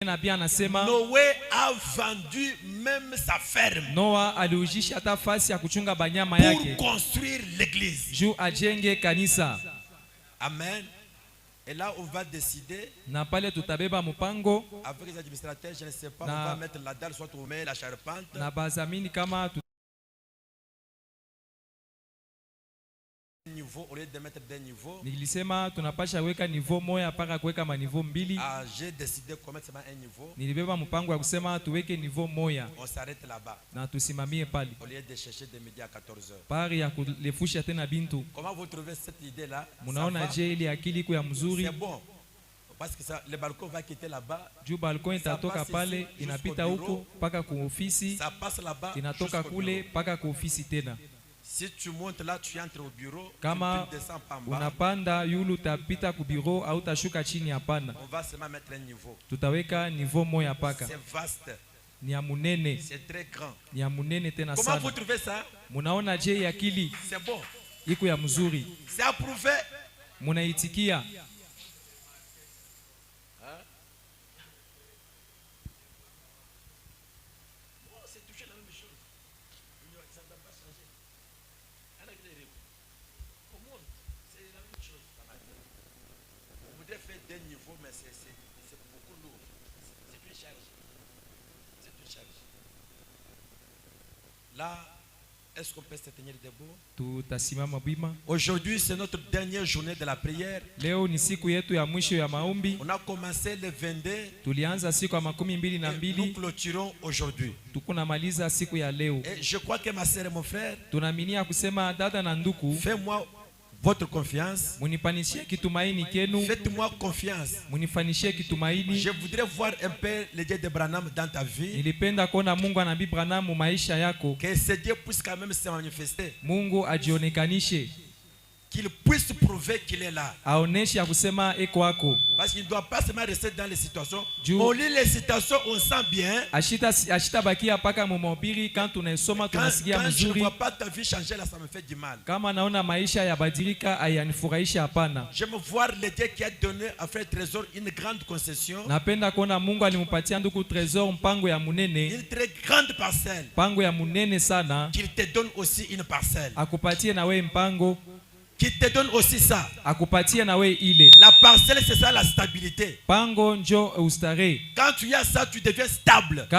Noé a vendu même sa ferme pour construire l'église. Amen. Et là, on va décider avec les administrateurs, je ne sais pas, on va mettre la dalle, soit on met la charpente. Niveau, au lieu de mettre des niveaux, j'ai décidé de mettre un niveau. On s'arrête là-bas au lieu de chercher de midi à 14h. Comment vous trouvez cette idée-là? C'est bon. Parce que ça, le balcon va quitter là-bas. Ça passe là-bas. Si tu montes là, tu entres au bureau. Kama tu descends pas en bas. unapanda yulu tapita ku bureau au tashuka chini hapana. On va seulement mettre un niveau. Tutaweka niveau moya paka. C'est vaste. Ni ya munene. C'est très grand. Ni ya munene tena sana. Comment vous trouvez ça? Munaona je akili? C'est bon. Iko ya mzuri. C'est approuvé. Munaitikia. Des niveaux, mais c'est beaucoup lourd. C'est une charge. C'est une charge. Là, est-ce qu'on peut se tenir debout? Aujourd'hui, c'est notre dernière journée de la prière. On a commencé le 22. Et nous clôturons aujourd'hui. Et je crois que ma sœur et mon frère, fais-moi votre confiance. Faites-moi confiance. Je voudrais voir un peu le Dieu de Branham dans ta vie. Que ce Dieu puisse quand même se manifester. Qu'il puisse prouver qu'il est là. Parce qu'il ne doit pas seulement rester dans les situations. On lit les situations, on sent bien. Quand je ne vois pas ta vie changer là, ça me fait du mal. Je me vois le Dieu qui a donné à Frère Trésor une grande concession. Une très grande parcelle. Qu'il te donne aussi une parcelle. Qui te donne aussi ça. La parcelle, c'est ça la stabilité. Quand tu as ça, tu deviens stable. Tu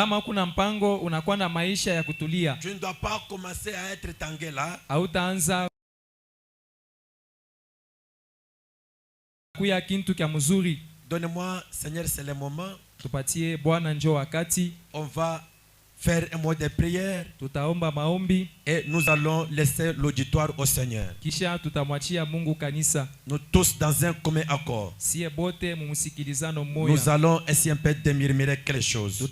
ne dois pas commencer à être tangué là. Donne-moi, Seigneur, c'est le moment. On va faire un mot de prière et nous allons laisser l'auditoire au Seigneur. Nous tous dans un commun accord. Nous allons essayer un peu de murmurer quelque chose.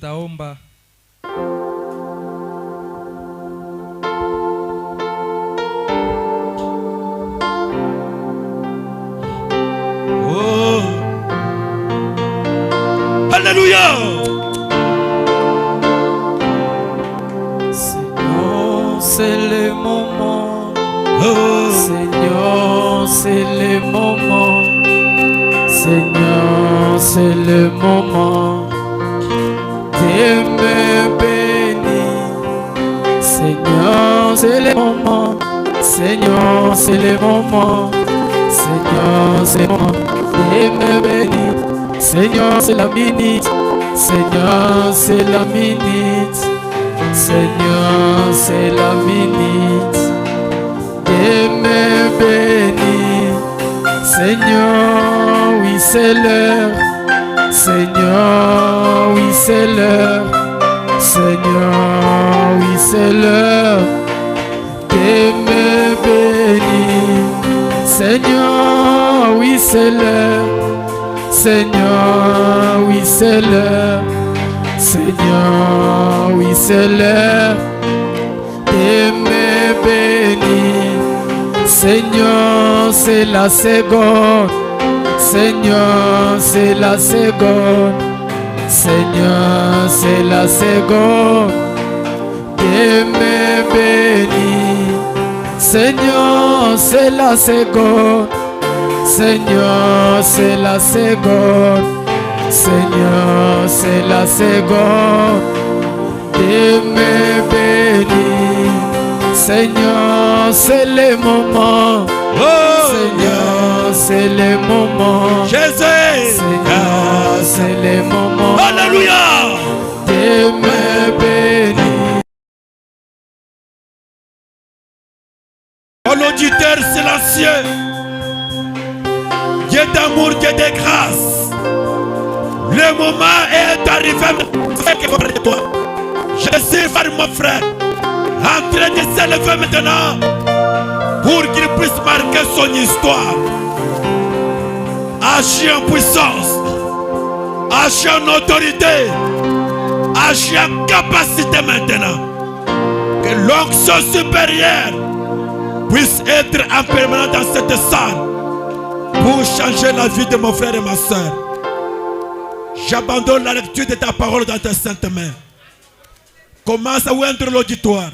Oh, Alléluia. C'est le moment, oh. Seigneur, c'est le moment, Seigneur, c'est le moment de me bénir. Seigneur, c'est le moment, Seigneur, c'est le moment, Seigneur, c'est le moment de me bénir. Seigneur, c'est la minute, Seigneur, c'est la minute. Seigneur, c'est la minute de me bénir. Seigneur, oui c'est l'heure. Seigneur, oui c'est l'heure. Seigneur, oui c'est l'heure de me bénir. Seigneur, oui c'est l'heure. Seigneur, oui c'est l'heure. Seigneur, oui c'est l'heure de me bénir. Seigneur, c'est la seconde. Seigneur, c'est la seconde. Seigneur, c'est la seconde de me bénir. Seigneur, c'est la seconde. Seigneur, c'est la seconde. Seigneur, c'est la seconde de me bénir. Seigneur, c'est le moment. Oh, Seigneur, c'est le moment. Jésus. Seigneur, c'est le moment. Alléluia. De me bénir. Oh, l'auditeur silencieux, Dieu d'amour, Dieu de grâce, le moment est arrivé. Je suis par mon frère en train de s'élever maintenant pour qu'il puisse marquer son histoire. Agir en puissance, agir en autorité, agir en capacité maintenant. Que l'onction supérieure puisse être en permanence dans cette salle pour changer la vie de mon frère et ma soeur. J'abandonne la lecture de ta parole dans tes saintes mains. Commence à oindre l'auditoire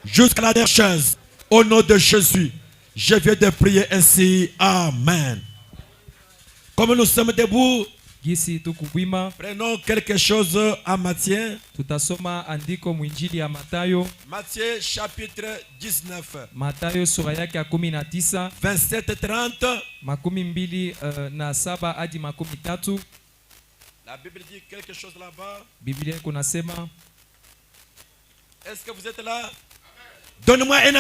jusqu'à la dernière chaise. Au nom de Jésus, je viens de prier ainsi. Amen. Comme nous sommes debout, Gisi tukubwima, prenons quelque chose à Matthieu. tutasoma andiko mwinjili ya Matayo. Matthieu chapitre 19. Matayo sura yake ya 19, 27-30. makumi mbili na saba hadi makumi tatu. La Bible dit quelque chose là-bas. Biblia kunasema, Est-ce que vous êtes là? Donne-moi un